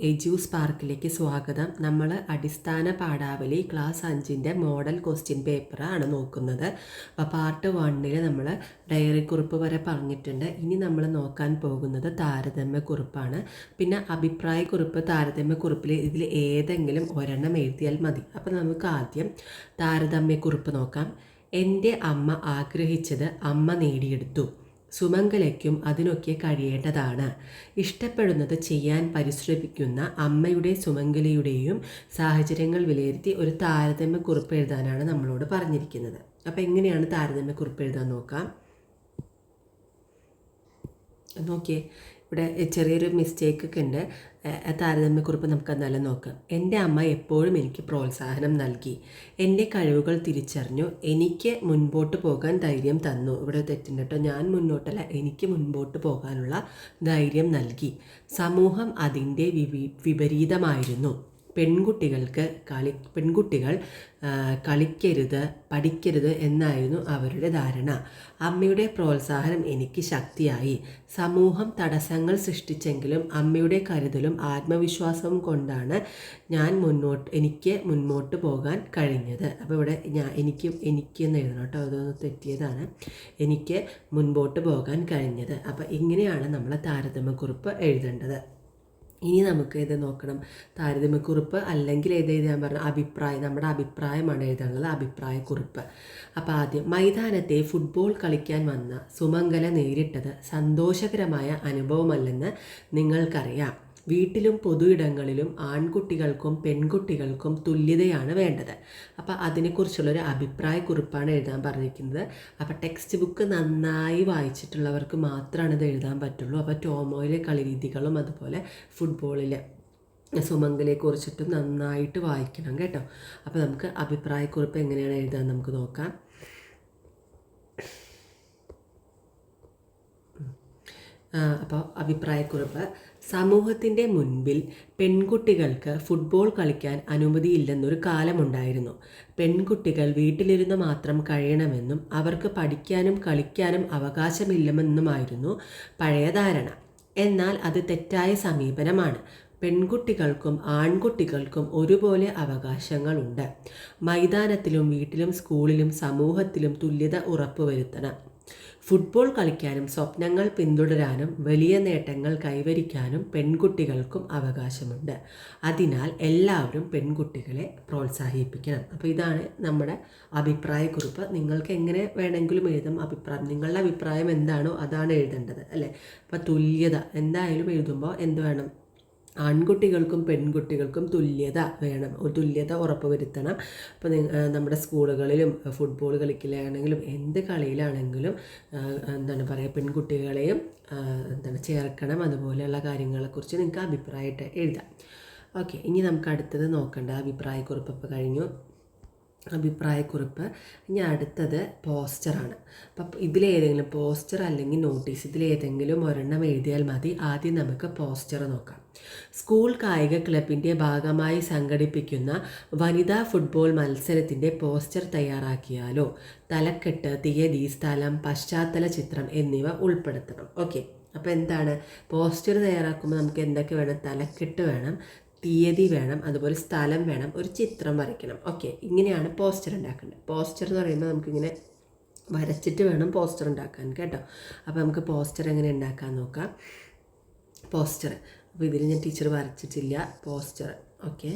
എജു സ്പാർക്കിലേക്ക് സ്വാഗതം. നമ്മൾ അടിസ്ഥാന പാഠാവലി ക്ലാസ് 5 മോഡൽ ക്വസ്റ്റ്യൻ പേപ്പറാണ് നോക്കുന്നത്. അപ്പോൾ പാർട്ട് 1 നമ്മൾ ഡയറി കുറിപ്പ് വരെ പറഞ്ഞിട്ടുണ്ട്. ഇനി നമ്മൾ നോക്കാൻ പോകുന്നത് താരതമ്യ കുറിപ്പാണ്. പിന്നെ അഭിപ്രായ കുറിപ്പ്, താരതമ്യ കുറിപ്പിൽ ഇതിൽ ഏതെങ്കിലും ഒരെണ്ണം എഴുതിയാൽ മതി. അപ്പോൾ നമുക്ക് ആദ്യം താരതമ്യ കുറിപ്പ് നോക്കാം. എൻ്റെ അമ്മ ആഗ്രഹിച്ചത് അമ്മ നേടിയെടുത്തു. സുമംഗലയ്ക്കും അതിനൊക്കെ കഴിയേണ്ടതാണ്. ഇഷ്ടപ്പെടുന്നത് ചെയ്യാൻ പരിശ്രമിക്കുന്ന അമ്മയുടെ സുമംഗലയുടെയും സാഹചര്യങ്ങൾ വിലയിരുത്തി ഒരു താരതമ്യ കുറിപ്പ് എഴുതാനാണ് നമ്മളോട് പറഞ്ഞിരിക്കുന്നത്. അപ്പോൾ എങ്ങനെയാണ് താരതമ്യ കുറിപ്പ് എഴുതാൻ നോക്കാം. നോക്കിയേ, ഇവിടെ ചെറിയൊരു മിസ്റ്റേക്കൊക്കെ ഉണ്ട്. താരതമ്യക്കുറിപ്പ് നമുക്ക് എന്നാലും നോക്കാം. എൻ്റെ അമ്മ എപ്പോഴും എനിക്ക് പ്രോത്സാഹനം നൽകി. എൻ്റെ കഴിവുകൾ തിരിച്ചറിഞ്ഞു. എനിക്ക് മുൻപോട്ട് പോകാൻ ധൈര്യം തന്നു. ഇവിടെ തെറ്റുണ്ട് കേട്ടോ, ഞാൻ മുന്നോട്ടല്ല, എനിക്ക് മുൻപോട്ട് പോകാനുള്ള ധൈര്യം നൽകി. സമൂഹം അതിൻ്റെ വിപരീതമായിരുന്നു. പെൺകുട്ടികൾ കളിക്കരുത്, പഠിക്കരുത് എന്നായിരുന്നു അവരുടെ ധാരണ. അമ്മയുടെ പ്രോത്സാഹനം എനിക്ക് ശക്തിയായി. സമൂഹം തടസ്സങ്ങൾ സൃഷ്ടിച്ചെങ്കിലും അമ്മയുടെ കരുതലും ആത്മവിശ്വാസവും കൊണ്ടാണ് എനിക്ക് മുന്നോട്ട് പോകാൻ കഴിഞ്ഞത്. അപ്പോൾ ഇവിടെ എനിക്ക് എന്ന് എഴുതണം കേട്ടോ, അതൊന്ന് തെറ്റിയതാണ്. എനിക്ക് മുൻപോട്ട് പോകാൻ കഴിഞ്ഞത്. അപ്പോൾ ഇങ്ങനെയാണ് നമ്മൾ താരതമ്യക്കുറിപ്പ് എഴുതേണ്ടത്. ഇനി നമുക്ക് ഇത് നോക്കണം. താരതമ്യക്കുറിപ്പ് അല്ലെങ്കിൽ ഏത് എഴുതാൻ പറഞ്ഞാൽ അഭിപ്രായം, നമ്മുടെ അഭിപ്രായമാണ് എഴുതാനുള്ളത്, അഭിപ്രായക്കുറിപ്പ്. അപ്പോൾ ആദ്യം, മൈതാനത്തെ ഫുട്ബോൾ കളിക്കാൻ വന്ന സുമംഗല നേരിട്ടത് സന്തോഷകരമായ അനുഭവമല്ലെന്ന് നിങ്ങൾക്കറിയാം. വീട്ടിലും പൊതു ഇടങ്ങളിലും ആൺകുട്ടികൾക്കും പെൺകുട്ടികൾക്കും തുല്യതയാണ് വേണ്ടത്. അപ്പോൾ അതിനെക്കുറിച്ചുള്ളൊരു അഭിപ്രായക്കുറിപ്പാണ് എഴുതാൻ പറഞ്ഞിരിക്കുന്നത്. അപ്പോൾ ടെക്സ്റ്റ് ബുക്ക് നന്നായി വായിച്ചിട്ടുള്ളവർക്ക് മാത്രമാണ് ഇത് എഴുതാൻ പറ്റുള്ളൂ. അപ്പോൾ ടോമോയിലെ കളിരീതികളും അതുപോലെ ഫുട്ബോളിലെ സുമംഗലയെക്കുറിച്ചിട്ടും നന്നായിട്ട് വായിക്കണം കേട്ടോ. അപ്പോൾ നമുക്ക് അഭിപ്രായക്കുറിപ്പ് എങ്ങനെയാണ് എഴുതാൻ നമുക്ക് നോക്കാം. അപ്പോൾ അഭിപ്രായക്കുറിപ്പ്, സമൂഹത്തിൻ്റെ മുൻപിൽ പെൺകുട്ടികൾക്ക് ഫുട്ബോൾ കളിക്കാൻ അനുമതിയില്ലെന്നൊരു കാലമുണ്ടായിരുന്നു. പെൺകുട്ടികൾ വീട്ടിലിരുന്ന് മാത്രം കഴിയണമെന്നും അവർക്ക് പഠിക്കാനും കളിക്കാനും അവകാശമില്ലെന്നുമായിരുന്നു പഴയ ധാരണ. എന്നാൽ അത് തെറ്റായ സമീപനമാണ്. പെൺകുട്ടികൾക്കും ആൺകുട്ടികൾക്കും ഒരുപോലെ അവകാശങ്ങളുണ്ട്. മൈതാനത്തിലും വീട്ടിലും സ്കൂളിലും സമൂഹത്തിലും തുല്യത ഉറപ്പുവരുത്തണം. ഫുട്ബോൾ കളിക്കാനും സ്വപ്നങ്ങൾ പിന്തുടരാനും വലിയ നേട്ടങ്ങൾ കൈവരിക്കാനും പെൺകുട്ടികൾക്കും അവകാശമുണ്ട്. അതിനാൽ എല്ലാവരും പെൺകുട്ടികളെ പ്രോത്സാഹിപ്പിക്കണം. അപ്പോൾ ഇതാണ് നമ്മുടെ അഭിപ്രായക്കുറിപ്പ്. നിങ്ങൾക്ക് എങ്ങനെ വേണമെങ്കിലും എഴുതാം അഭിപ്രായം. നിങ്ങളുടെ അഭിപ്രായം എന്താണോ അതാണ് എഴുതേണ്ടത്, അല്ലേ? അപ്പോൾ തുല്യത എന്തായാലും എഴുതുമ്പോൾ എന്ത് വേണം? ആൺകുട്ടികൾക്കും പെൺകുട്ടികൾക്കും തുല്യത വേണം, തുല്യത ഉറപ്പുവരുത്തണം. അപ്പോൾ നമ്മുടെ സ്കൂളുകളിലും ഫുട്ബോൾ കളിക്കലാണെങ്കിലും എന്ത് കളിയിലാണെങ്കിലും എന്താണ് പറയുക, പെൺകുട്ടികളെയും ചേർക്കണം. അതുപോലെയുള്ള കാര്യങ്ങളെക്കുറിച്ച് നിങ്ങൾക്ക് അഭിപ്രായമായിട്ട് എഴുതാം. ഓക്കെ, ഇനി നമുക്ക് അടുത്തത് നോക്കേണ്ട അഭിപ്രായക്കുറിപ്പ് ഇപ്പോൾ കഴിഞ്ഞു. അഭിപ്രായക്കുറിപ്പ് ഇനി അടുത്തത് പോസ്റ്ററാണ്. അപ്പം ഇതിലേതെങ്കിലും പോസ്റ്റർ അല്ലെങ്കിൽ നോട്ടീസ്, ഇതിലേതെങ്കിലും ഒരെണ്ണം എഴുതിയാൽ മതി. ആദ്യം നമുക്ക് പോസ്റ്റർ നോക്കാം. സ്കൂൾ കായിക ക്ലബിൻ്റെ ഭാഗമായി സംഘടിപ്പിക്കുന്ന വനിതാ ഫുട്ബോൾ മത്സരത്തിൻ്റെ പോസ്റ്റർ തയ്യാറാക്കിയാലോ? തലക്കെട്ട്, തീയതി, സ്ഥലം, പശ്ചാത്തല ചിത്രം എന്നിവ ഉൾപ്പെടുത്തണം. ഓക്കെ, അപ്പോൾ എന്താണ് പോസ്റ്റർ തയ്യാറാക്കുമ്പോൾ നമുക്ക് എന്തൊക്കെ വേണം? തലക്കെട്ട് വേണം, തീയതി വേണം, അതുപോലെ സ്ഥലം വേണം, ഒരു ചിത്രം വരയ്ക്കണം. ഓക്കെ, ഇങ്ങനെയാണ് പോസ്റ്റർ ഉണ്ടാക്കേണ്ടത്. പോസ്റ്റർ എന്ന് പറയുമ്പോൾ നമുക്കിങ്ങനെ വരച്ചിട്ട് വേണം പോസ്റ്റർ ഉണ്ടാക്കാൻ കേട്ടോ. അപ്പോൾ നമുക്ക് പോസ്റ്റർ എങ്ങനെ ഉണ്ടാക്കാൻ നോക്കാം. പോസ്റ്റർ, അപ്പോൾ ഇതിൽ ഞാൻ ടീച്ചർ വരച്ചിട്ടില്ല പോസ്റ്റർ. ഓക്കെ,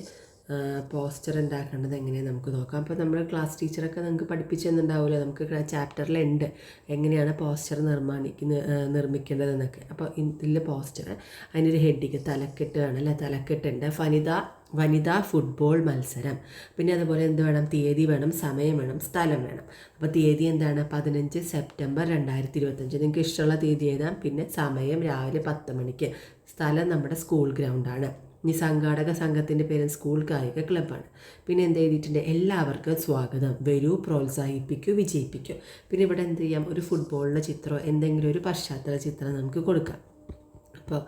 പോസ്റ്റർ ഉണ്ടാക്കേണ്ടത് എങ്ങനെയാണ് നമുക്ക് നോക്കാം. അപ്പോൾ നമ്മുടെ ക്ലാസ് ടീച്ചറൊക്കെ നിങ്ങൾക്ക് പഠിപ്പിച്ചു തന്നിട്ടുണ്ടാവില്ല, നമുക്ക് ചാപ്റ്ററിലുണ്ട് എങ്ങനെയാണ് പോസ്റ്റർ നിർമ്മിക്കേണ്ടതെന്നൊക്കെ. അപ്പോൾ ഇതിൽ പോസ്റ്റർ, അതിനൊരു ഹെഡിങ് തലക്കെട്ട് വേണം, അല്ലേ? തലക്കെട്ടുണ്ട് വനിതാ ഫുട്ബോൾ മത്സരം. പിന്നെ അതുപോലെ എന്ത് വേണം? തീയതി വേണം, സമയം വേണം, സ്ഥലം വേണം. അപ്പോൾ തീയതി എന്താണ്? 15 സെപ്റ്റംബർ 2025. നിങ്ങൾക്ക് ഇഷ്ടമുള്ള തീയതി എഴുതാം. പിന്നെ സമയം രാവിലെ 10 മണിക്ക്. സ്ഥലം നമ്മുടെ സ്കൂൾ ഗ്രൗണ്ടാണ്. ഇനി സംഘാടക സംഘത്തിൻ്റെ പേര് സ്കൂൾ കായിക ക്ലബ്ബാണ്. പിന്നെ എന്ത് എഴുതിയിട്ടുണ്ട്? എല്ലാവർക്കും സ്വാഗതം, വരൂ, പ്രോത്സാഹിപ്പിക്കൂ, വിജയിപ്പിക്കൂ. പിന്നെ ഇവിടെ എന്ത് ചെയ്യാം? ഒരു ഫുട്ബോളിൻ്റെ ചിത്രമോ എന്തെങ്കിലും ഒരു പശ്ചാത്തല ചിത്രം നമുക്ക് കൊടുക്കാം. അപ്പോൾ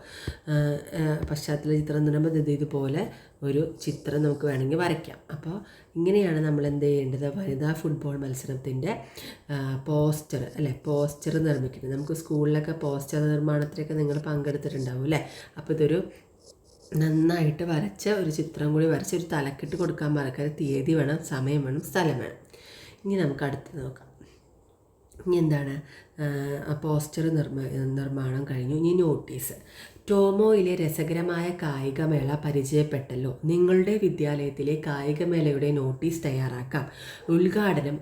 പശ്ചാത്തല ചിത്രം എന്ന് പറയുമ്പോൾ ഇതുപോലെ ഒരു ചിത്രം നമുക്ക് വേണമെങ്കിൽ വരയ്ക്കാം. അപ്പോൾ ഇങ്ങനെയാണ് നമ്മൾ എന്ത് ചെയ്യേണ്ടത്? വനിതാ ഫുട്ബോൾ മത്സരത്തിൻ്റെ പോസ്റ്റർ, അല്ലേ? പോസ്റ്റർ നിർമ്മിക്കുന്നത്. നമുക്ക് സ്കൂളിലൊക്കെ പോസ്റ്റർ നിർമ്മാണത്തിലൊക്കെ നിങ്ങൾ പങ്കെടുത്തിട്ടുണ്ടാവും, അല്ലേ? അപ്പോൾ ഇതൊരു നന്നായിട്ട് വരച്ച ഒരു ചിത്രം കൂടി വരച്ച് ഒരു തലക്കെട്ട് കൊടുക്കാൻ മറക്കരുത്. തീയതി വേണം, സമയം വേണം, സ്ഥലം വേണം. ഇനി നമുക്ക് അടുത്തത് നോക്കാം. ഇനി എന്താണ്, പോസ്റ്റർ നിർമ്മാണം കഴിഞ്ഞു. ഇനി നോട്ടീസ്. ടോമോയിലെ രസകരമായ കായികമേള പരിചയപ്പെട്ടല്ലോ. നിങ്ങളുടെ വിദ്യാലയത്തിലെ കായികമേളയുടെ നോട്ടീസ് തയ്യാറാക്കാം. ഉദ്ഘാടനം,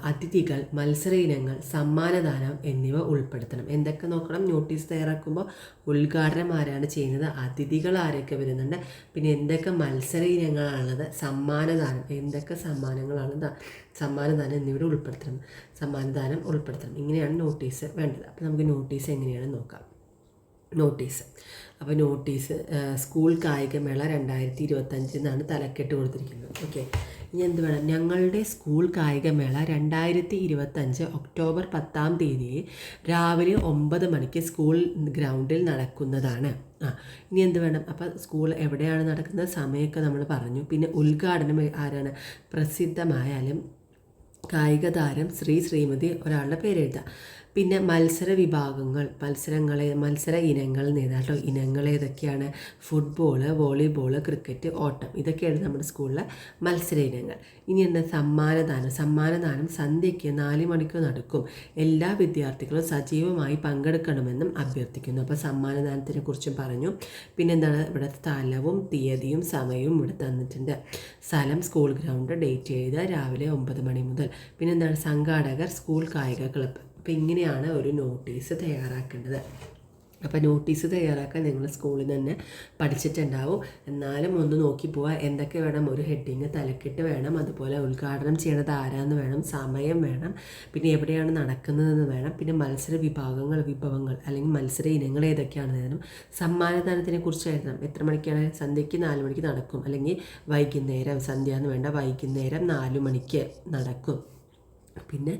അതിഥികൾ, മത്സര ഇനങ്ങൾ, സമ്മാനദാനം എന്നിവ ഉൾപ്പെടുത്തണം. എന്തൊക്കെ നോക്കണം നോട്ടീസ് തയ്യാറാക്കുമ്പോൾ? ഉദ്ഘാടനം ആരാണ് ചെയ്യുന്നത്, അതിഥികൾ ആരൊക്കെ വരുന്നുണ്ട്, പിന്നെ എന്തൊക്കെ മത്സര ഇനങ്ങളാണുള്ളത്, സമ്മാനദാനം എന്തൊക്കെ സമ്മാനദാനം എന്നിവ ഉൾപ്പെടുത്തണം. ഇങ്ങനെയാണ് നോട്ടീസ് വേണ്ടത്. അപ്പോൾ നമുക്ക് നോട്ടീസ് എങ്ങനെയാണ് നോക്കാം. അപ്പോൾ നോട്ടീസ് സ്കൂൾ കായികമേള 2025 എന്നാണ് തലക്കെട്ട് കൊടുത്തിരിക്കുന്നത്. ഓക്കെ, ഇനി എന്ത് വേണം? ഞങ്ങളുടെ സ്കൂൾ കായികമേള 2025 ഒക്ടോബർ 10 രാവിലെ 9 മണിക്ക് സ്കൂൾ ഗ്രൗണ്ടിൽ നടക്കുന്നതാണ്. ഇനി എന്ത് വേണം? അപ്പോൾ സ്കൂൾ എവിടെയാണ് നടക്കുന്നത്, സമയമൊക്കെ നമ്മൾ പറഞ്ഞു. പിന്നെ ഉദ്ഘാടനം ആരാണ്? പ്രസിദ്ധമായാലും കായിക താരം ശ്രീമതി ഒരാളുടെ പേരെഴുതുക. പിന്നെ മത്സര ഇനങ്ങൾ നേതാട്ടോ. ഇനങ്ങൾ ഏതൊക്കെയാണ്? ഫുട്ബോൾ, വോളിബോൾ, ക്രിക്കറ്റ്, ഓട്ടം. ഇതൊക്കെയാണ് നമ്മുടെ സ്കൂളിലെ മത്സര ഇനങ്ങൾ. ഇനി എന്താ? സമ്മാനദാനം സന്ധ്യയ്ക്ക് 4 മണിക്ക് നടക്കും. എല്ലാ വിദ്യാർത്ഥികളും സജീവമായി പങ്കെടുക്കണമെന്നും അഭ്യർത്ഥിക്കുന്നു. അപ്പോൾ സമ്മാനദാനത്തിനെ കുറിച്ചും പറഞ്ഞു. പിന്നെന്താണ്? ഇവിടെ സ്ഥലവും തീയതിയും സമയവും ഇവിടെ തന്നിട്ടുണ്ട്. സ്ഥലം സ്കൂൾ ഗ്രൗണ്ട്, ഡേറ്റ് എഴുതുക, രാവിലെ 9 മണി മുതൽ. പിന്നെന്താണ്? സംഘാടകർ സ്കൂൾ കായിക ക്ലബ്ബ്. അപ്പോൾ ഇങ്ങനെയാണ് ഒരു നോട്ടീസ് തയ്യാറാക്കേണ്ടത്. അപ്പോൾ നോട്ടീസ് തയ്യാറാക്കാൻ നിങ്ങൾ സ്കൂളിൽ തന്നെ പഠിച്ചിട്ടുണ്ടാവും. എന്നാലും ഒന്ന് നോക്കി പോവുക. എന്തൊക്കെ വേണം? ഒരു ഹെഡിങ്, തലക്കെട്ട് വേണം, അതുപോലെ ഉദ്ഘാടനം ചെയ്യണത് ആരാന്ന് വേണം, സമയം വേണം, പിന്നെ എവിടെയാണ് നടക്കുന്നതെന്ന് വേണം, പിന്നെ മത്സര വിഭവങ്ങൾ അല്ലെങ്കിൽ മത്സര ഇനങ്ങൾ ഏതൊക്കെയാണെന്ന് എഴുതണം. സമ്മാനദാനത്തിനെ കുറിച്ച് എഴുതണം. എത്ര മണിക്കാണ്? സന്ധ്യയ്ക്ക് 4 മണിക്ക് നടക്കും, അല്ലെങ്കിൽ വൈകുന്നേരം, സന്ധ്യ എന്ന് വേണ്ട, വൈകുന്നേരം 4 മണിക്ക് നടക്കും. പിന്നെ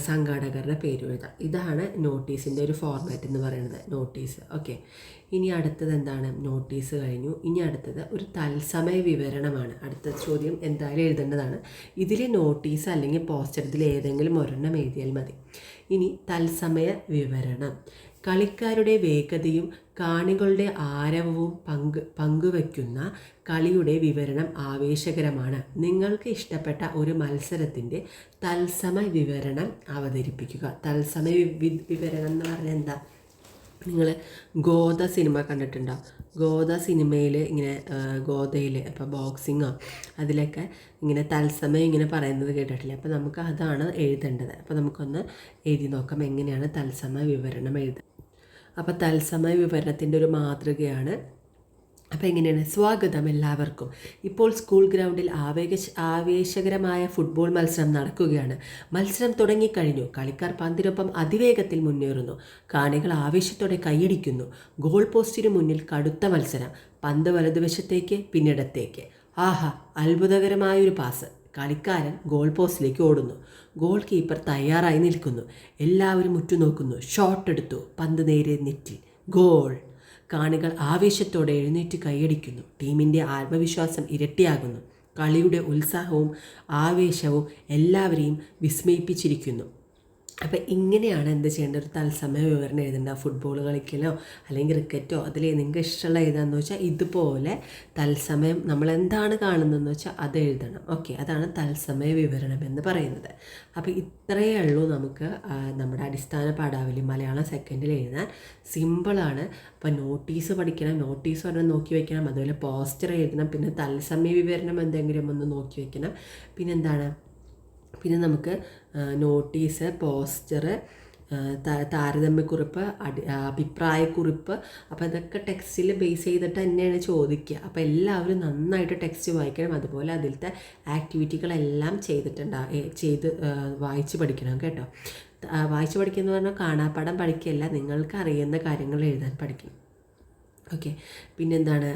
സംഘാടകരുടെ പേര് എഴുതാം. ഇതാണ് നോട്ടീസിൻ്റെ ഒരു ഫോർമാറ്റ് എന്ന് പറയുന്നത്, നോട്ടീസ്. ഓക്കെ, ഇനി അടുത്തത് എന്താണ്? നോട്ടീസ് കഴിഞ്ഞു. ഇനി അടുത്തത് ഒരു തത്സമയ വിവരണമാണ്. അടുത്ത ചോദ്യം എന്തായാലും എഴുതേണ്ടതാണ്. ഇതിൽ നോട്ടീസ് അല്ലെങ്കിൽ പോസ്റ്റർ ഇതിൽ ഏതെങ്കിലും ഒരെണ്ണം എഴുതിയാൽ മതി. ഇനി തത്സമയ വിവരണം. കളിക്കാരുടെ വേഗതയും കാണികളുടെ ആരവവും പങ്കുവയ്ക്കുന്ന കളിയുടെ വിവരണം ആവേശകരമാണ്. നിങ്ങൾക്ക് ഇഷ്ടപ്പെട്ട ഒരു മത്സരത്തിൻ്റെ തത്സമയ വിവരണം അവതരിപ്പിക്കുക. തത്സമയ വിവരണം എന്ന് പറഞ്ഞാൽ എന്താ? നിങ്ങൾ ഗോദ സിനിമ കണ്ടിട്ടുണ്ടോ? ഗോദ സിനിമയിൽ ഇങ്ങനെ ഗോദയിൽ ഇപ്പോൾ ബോക്സിങ്ങോ അതിലൊക്കെ ഇങ്ങനെ തത്സമയം ഇങ്ങനെ പറയുന്നത് കേട്ടിട്ടില്ല. അപ്പോൾ നമുക്ക് അതാണ് എഴുതേണ്ടത്. അപ്പോൾ നമുക്കൊന്ന് എഴുതി നോക്കാം എങ്ങനെയാണ് തത്സമയ വിവരണം എഴുതുക. അപ്പോൾ തത്സമയ വിവരണത്തിൻ്റെ ഒരു മാതൃകയാണ്. അപ്പോൾ എങ്ങനെയാണ്? സ്വാഗതം എല്ലാവർക്കും. ഇപ്പോൾ സ്കൂൾ ഗ്രൗണ്ടിൽ ആവേശകരമായ ഫുട്ബോൾ മത്സരം നടക്കുകയാണ്. മത്സരം തുടങ്ങിക്കഴിഞ്ഞു. കളിക്കാർ പന്തിനൊപ്പം അതിവേഗത്തിൽ മുന്നേറുന്നു. കാണികൾ ആവേശത്തോടെ കൈയടിക്കുന്നു. ഗോൾ പോസ്റ്റിന് മുന്നിൽ കടുത്ത മത്സരം. പന്ത് വലതുവശത്തേക്ക്, പിന്നിടത്തേക്ക്. ആഹാ, അത്ഭുതകരമായൊരു പാസ്. കളിക്കാരൻ ഗോൾ പോസ്റ്റിലേക്ക് ഓടുന്നു. ഗോൾ കീപ്പർ തയ്യാറായി നിൽക്കുന്നു. എല്ലാവരും ഉറ്റുനോക്കുന്നു. ഷോട്ട് എടുത്തു. പന്ത് നേരെ നെറ്റിൽ. ഗോൾ. കാണികൾ ആവേശത്തോടെ എഴുന്നേറ്റ് കൈയടിക്കുന്നു. ടീമിൻ്റെ ആത്മവിശ്വാസം ഇരട്ടിയാകുന്നു. കളിയുടെ ഉത്സാഹവും ആവേശവും എല്ലാവരെയും വിസ്മയിപ്പിച്ചിരിക്കുന്നു. അപ്പോൾ ഇങ്ങനെയാണ് എന്ത് ചെയ്യേണ്ട? ഒരു തത്സമയ വിവരണം എഴുതേണ്ട. ഫുട്ബോൾ കളിക്കലോ അല്ലെങ്കിൽ ക്രിക്കറ്റോ അതിൽ നിങ്ങൾക്ക് ഇഷ്ടമുള്ള എഴുതാമെന്ന് വെച്ചാൽ ഇതുപോലെ തത്സമയം നമ്മൾ എന്താണ് കാണുന്നതെന്ന് വെച്ചാൽ അത് എഴുതണം. ഓക്കെ, അതാണ് തത്സമയ വിവരണം എന്ന് പറയുന്നത്. അപ്പോൾ ഇത്രയേ ഉള്ളൂ നമുക്ക് നമ്മുടെ അടിസ്ഥാന പാഠാവലി മലയാളം സെക്കൻഡിൽ എഴുതാൻ. സിമ്പിളാണ്. അപ്പോൾ നോട്ടീസ് പഠിക്കണം, നോട്ടീസ് ഒരെണ്ണം നോക്കി വയ്ക്കണം, അതുപോലെ പോസ്റ്റർ എഴുതണം, പിന്നെ തത്സമയ വിവരണം എന്തെങ്കിലും ഒന്ന് നോക്കി വയ്ക്കണം. പിന്നെ നമുക്ക് നോട്ടീസ്, പോസ്റ്റർ, താരതമ്യക്കുറിപ്പ്, അഭിപ്രായക്കുറിപ്പ്, അപ്പോൾ ഇതൊക്കെ ടെക്സ്റ്റിൽ ബേസ് ചെയ്തിട്ട് തന്നെയാണ് ചോദിക്കുക. അപ്പോൾ എല്ലാവരും നന്നായിട്ട് ടെക്സ്റ്റ് വായിക്കണം. അതുപോലെ അതിലത്തെ ആക്ടിവിറ്റികളെല്ലാം വായിച്ച് പഠിക്കണം കേട്ടോ. വായിച്ച് പഠിക്കുക എന്ന് പറഞ്ഞാൽ കാണാപ്പാഠം പഠിക്കുകയല്ല, നിങ്ങൾക്ക് അറിയുന്ന കാര്യങ്ങൾ എഴുതാൻ പഠിക്കണം. ഓക്കെ, പിന്നെന്താണ്?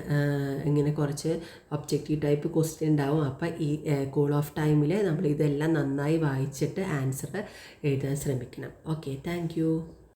ഇങ്ങനെ കുറച്ച് ഒബ്ജക്റ്റീവ് ടൈപ്പ് ക്വസ്റ്റ്യൻ ഉണ്ടാവും. അപ്പോൾ ഈ കൂൾ ഓഫ് ടൈമിൽ നമ്മൾ ഇതെല്ലാം നന്നായി വായിച്ചിട്ട് ആൻസർ എഴുതാൻ ശ്രമിക്കണം. Okay, thank you.